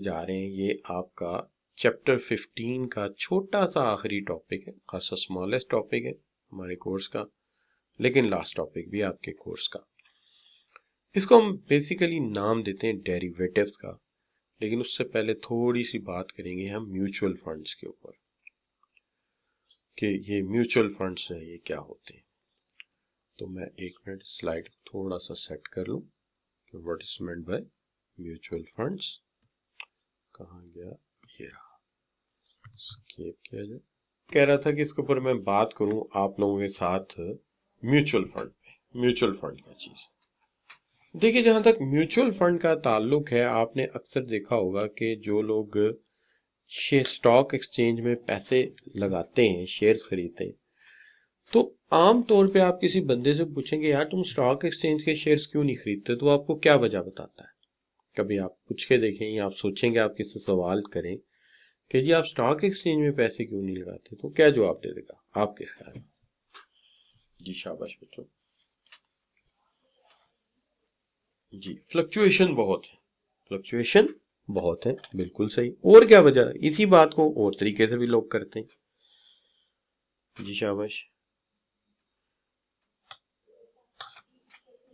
जा रहे हैं, ये आपका चैप्टर 15 का छोटा सा आखिरी टॉपिक है, खासा स्मॉलेस्ट टॉपिक है हमारे कोर्स का, लेकिन लास्ट टॉपिक भी आपके कोर्स का। इसको हम बेसिकली नाम देते हैं डेरिवेटिव्स का, लेकिन उससे पहले थोड़ी सी बात करेंगे हम म्यूचुअल फंड्स के ऊपर कि ये म्यूचुअल फंड्स हैं, ये क्या होते हैं। तो मैं एक मिनट स्लाइड थोड़ा सा सेट कर लूं कि what is meant by mutual funds. कहाँ गया, ये रहा, स्केप किया जाए। कह रहा था कि इसके ऊपर मैं बात करूं आप लोगों के साथ म्यूचुअल फंड पे। म्यूचुअल फंड क्या चीज है? देखिए, जहां तक म्यूचुअल फंड का ताल्लुक है, आपने अक्सर देखा होगा कि जो लोग स्टॉक एक्सचेंज में पैसे लगाते हैं, शेयर्स खरीदते हैं, तो आम तौर पे आप किसी बंदे से पूछेंगे यार तुम स्टॉक एक्सचेंज के शेयर्स क्यों नहीं खरीदते, तो आपको क्या वजह बताता है। कभी आप पूछ के देखें या आप सोचेंगे, आप किसी सवाल करें कि जी आप स्टॉक एक्सचेंज में पैसे क्यों नहीं लगाते, तो क्या जवाब दे देगा आपके ख्याल में? जी शाबाश बच्चों। जी फ्लक्चुएशन बहुत है, फ्लक्चुएशन बहुत है, बिल्कुल सही। और क्या वजह है? इसी बात को और तरीके से भी लोग करते हैं। जी शाबाश।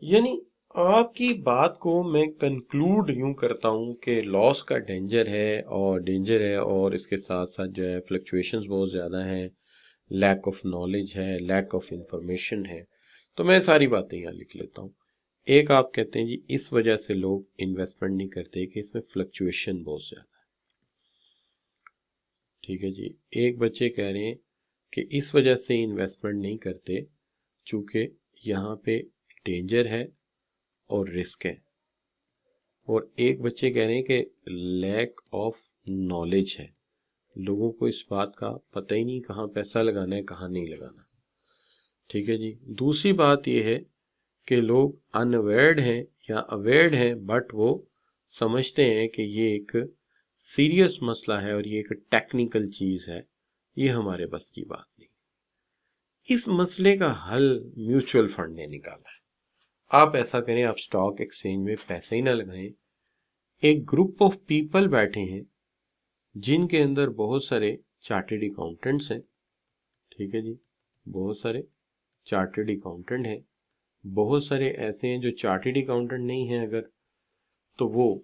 यानी आपकी बात को मैं कंक्लूड यूं करता हूं कि लॉस का डेंजर है और इसके साथ साथ जो है फ्लक्चुएशंस बहुत ज़्यादा हैं, लैक ऑफ नॉलेज है, लैक ऑफ इंफॉर्मेशन है। तो मैं सारी बातें यहाँ लिख लेता हूँ। एक आप कहते हैं जी इस वजह से लोग इन्वेस्टमेंट नहीं करते कि इसमें फ्लक्चुएशन बहुत ज़्यादा है। ठीक है जी। एक बच्चे कह रहे हैं कि इस वजह से इन्वेस्टमेंट नहीं करते चूंकि यहाँ पे डेंजर है और रिस्क है। और एक बच्चे कह रहे हैं कि लैक ऑफ नॉलेज है, लोगों को इस बात का पता ही नहीं कहाँ पैसा लगाना है कहाँ नहीं लगाना। ठीक है जी। दूसरी बात यह है कि लोग अनअवेयर्ड हैं या अवेयर्ड हैं, बट वो समझते हैं कि ये एक सीरियस मसला है और ये एक टेक्निकल चीज है, ये हमारे बस की बात नहीं। इस मसले का हल म्यूचुअल फंड ने निकाला है। आप ऐसा करें, आप स्टॉक एक्सचेंज में पैसे ही ना लगाएं। एक ग्रुप ऑफ पीपल बैठे हैं जिनके अंदर बहुत सारे चार्टर्ड अकाउंटेंट्स हैं। ठीक है जी। बहुत सारे चार्टर्ड अकाउंटेंट हैं, बहुत सारे ऐसे हैं जो चार्टर्ड अकाउंटेंट नहीं हैं, अगर तो वो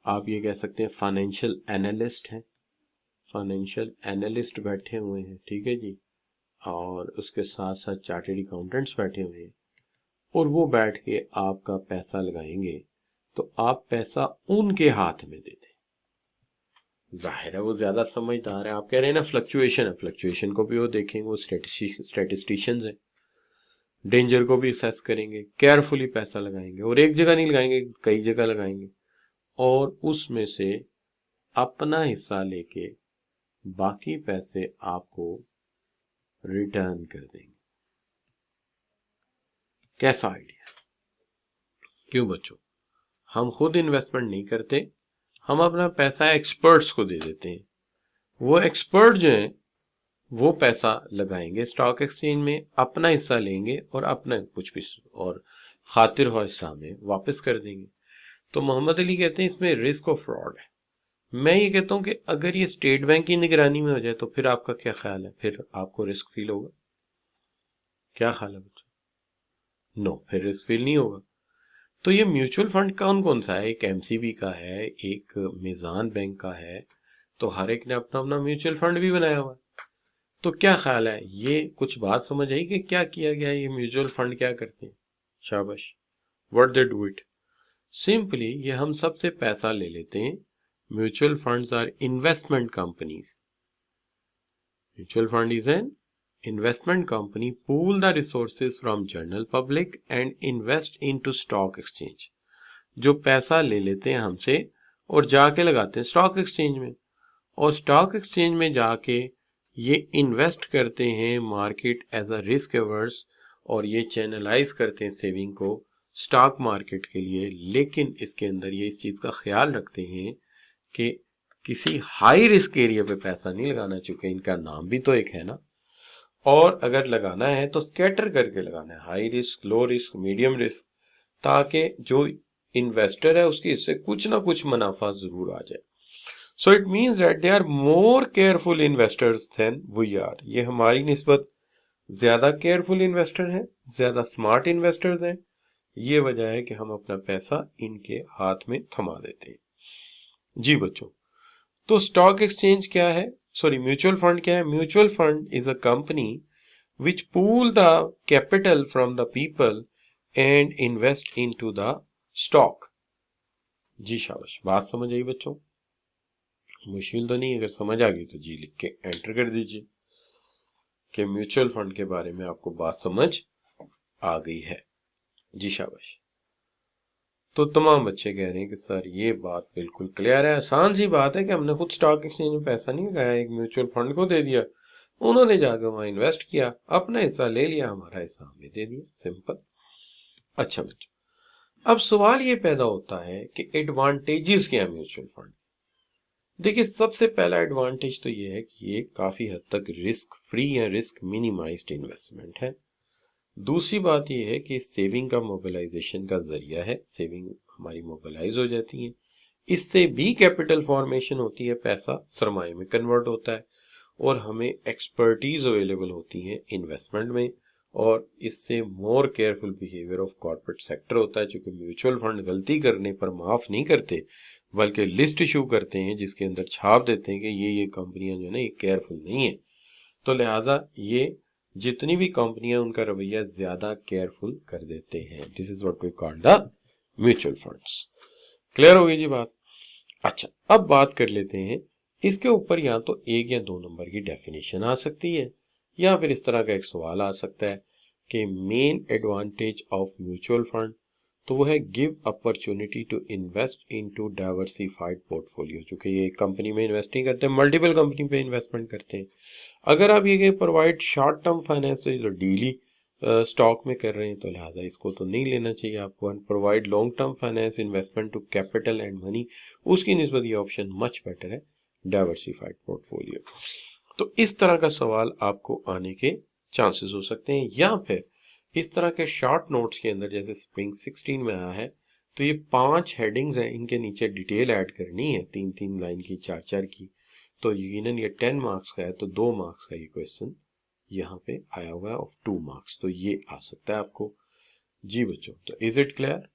आप ये कह सकते हैं फाइनेंशियल एनालिस्ट हैं। फाइनेंशियल एनालिस्ट बैठे हुए हैं, ठीक है जी। और उसके साथ साथ चार्टर्ड अकाउंटेंट्स बैठे हुए हैं, और वो बैठ के आपका पैसा लगाएंगे, तो आप पैसा उनके हाथ में दे दें। जाहिर है वो ज्यादा समझदार है। आप कह रहे हैं ना फ्लक्चुएशन है, फ्लक्चुएशन को भी वो देखेंगे, वो स्टेटिस्टिशियंस हैं, डेंजर को भी असेस करेंगे, केयरफुली पैसा लगाएंगे, और एक जगह नहीं लगाएंगे, कई जगह लगाएंगे, और उसमें से अपना हिस्सा लेके बाकी पैसे आपको रिटर्न कर देंगे। कैसा आइडिया? क्यों बच्चों? हम खुद इन्वेस्टमेंट नहीं करते, हम अपना पैसा एक्सपर्ट्स को दे देते हैं। वो एक्सपर्ट जो हैं वो पैसा लगाएंगे स्टॉक एक्सचेंज में, अपना हिस्सा लेंगे और अपना कुछ भी और खातिर हो हिस्सा में वापस कर देंगे। तो मोहम्मद अली कहते हैं इसमें रिस्क ऑफ फ्रॉड है। मैं ये कहता हूं कि अगर ये स्टेट बैंक की निगरानी में हो जाए तो फिर आपका क्या ख्याल है? फिर आपको रिस्क फील होगा? क्या ख्याल है बच्चों? नो, फिर रिस्क फील नहीं होगा। तो ये म्यूचुअल फंड कौन कौन सा है? एक एमसीबी का है, एक मिजान बैंक का है, तो हर एक ने अपना अपना म्यूचुअल फंड भी बनाया हुआ है। तो क्या ख्याल है, ये कुछ बात समझ आई कि क्या किया गया है? ये म्यूचुअल फंड क्या करते हैं? शाबाश। What they do it? Simply ये हम सबसे पैसा ले लेते हैं। Mutual funds are investment companies. Mutual fund is an investment company pool the resources from general public and invest into stock exchange। जो पैसा ले लेते हैं हमसे और जाके लगाते हैं स्टॉक एक्सचेंज में, और स्टॉक एक्सचेंज में जाके ये इन्वेस्ट करते हैं market as a risk averse, और ये चैनलाइज करते हैं सेविंग को स्टॉक मार्केट के लिए। लेकिन इसके अंदर ये इस चीज का ख्याल रखते हैं कि किसी हाई रिस्क एरिया पे पैसा नहीं लगाना, चूंकि इनका नाम भी तो एक है ना। और अगर लगाना है तो स्कैटर करके लगाना है, high risk, low risk, medium risk, ताकि जो इन्वेस्टर है उसके हिस्से कुछ ना कुछ मुनाफा जरूर आ जाए। So it means that they are more careful investors than we are. ये हमारी निस्बत ज्यादा केयरफुल इन्वेस्टर हैं, ज्यादा स्मार्ट इन्वेस्टर्स हैं। ये वजह है कि हम अपना पैसा इनके हाथ में थमा देते हैं। जी बच्चों, तो स्टॉक एक्सचेंज क्या है, सॉरी म्यूचुअल फंड क्या है? Mutual fund is a company which pool the capital from the people and invest into the stock. जी शाबाश, बात समझ आई बच्चों? मुश्किल तो नहीं, अगर समझ आ गई तो जी लिख के एंटर कर दीजिए कि म्यूचुअल फंड के बारे में आपको बात समझ आ गई है। जी शाबाश। तो तमाम बच्चे कह रहे हैं कि सर ये बात बिल्कुल क्लियर है, आसान सी बात है कि हमने खुद स्टॉक एक्सचेंज में पैसा नहीं लगाया, एक म्यूचुअल फंड को दे दिया, उन्होंने जाकर वहां इन्वेस्ट किया, अपना हिस्सा ले लिया, हमारा हिस्सा हमें दे दिया, सिंपल। अच्छा बच्चों, अब सवाल ये पैदा होता है कि एडवांटेजेस क्या है म्यूचुअल फंड। देखिए, सबसे पहला एडवांटेज तो ये है कि ये काफी हद तक रिस्क फ्री या रिस्क मिनिमाइज्ड इन्वेस्टमेंट है। दूसरी बात यह है कि सेविंग का मोबिलाइजेशन का जरिया है, सेविंग हमारी मोबिलाइज हो जाती है, इससे भी कैपिटल फॉर्मेशन होती है, पैसा सरमाए में कन्वर्ट होता है और हमें एक्सपर्टीज अवेलेबल होती है इन्वेस्टमेंट में, और इससे more careful behaviour of corporate sector होता है, क्योंकि म्यूचुअल फंड गलती करने पर माफ नहीं करते बल्कि लिस्ट इशू करते हैं जिसके अंदर छाप देते हैं कि ये कंपनियां जो है ना ये केयरफुल नहीं है। तो लिहाजा ये जितनी भी कंपनियां उनका रवैया ज्यादा केयरफुल कर देते हैं। This is what we call the mutual funds. Clear हो गई जी बात? अच्छा, अब बात कर लेते हैं इसके ऊपर या तो 1 या 2 नंबर की डेफिनेशन आ सकती है, या फिर इस तरह का एक सवाल आ सकता है कि main advantage of mutual fund, तो वो है give opportunity to invest into diversified portfolio. चूंकि ये कंपनी में इन्वेस्ट नहीं करते, मल्टीपल कंपनी पे इन्वेस्टमेंट करते हैं। अगर आप ये प्रोवाइड शॉर्ट टर्म फाइनेंस, तो ये तो डेली स्टॉक में कर रहे हैं, तो लिहाजा इसको तो नहीं लेना चाहिए आपको। And provide long term finance investment to capital and money, उसकी निस्बत ये ऑप्शन मच बेटर है, डाइवर्सिफाइड पोर्टफोलियो। तो इस तरह का सवाल आपको आने के चांसेस हो सकते हैं, या फिर इस तरह के शॉर्ट नोट्स के अंदर जैसे स्प्रिंग 16 में आया है, तो ये 5 हेडिंग्स हैं, इनके नीचे डिटेल ऐड करनी है, 3-3 लाइन की, 4-4 की। तो यकीनन ये 10 मार्क्स का है, तो 2 मार्क्स का ये क्वेश्चन यहाँ पे आया हुआ है ऑफ 2 मार्क्स, तो ये आ सकता है आपको। जी बच्चों, तो इज इट क्लियर?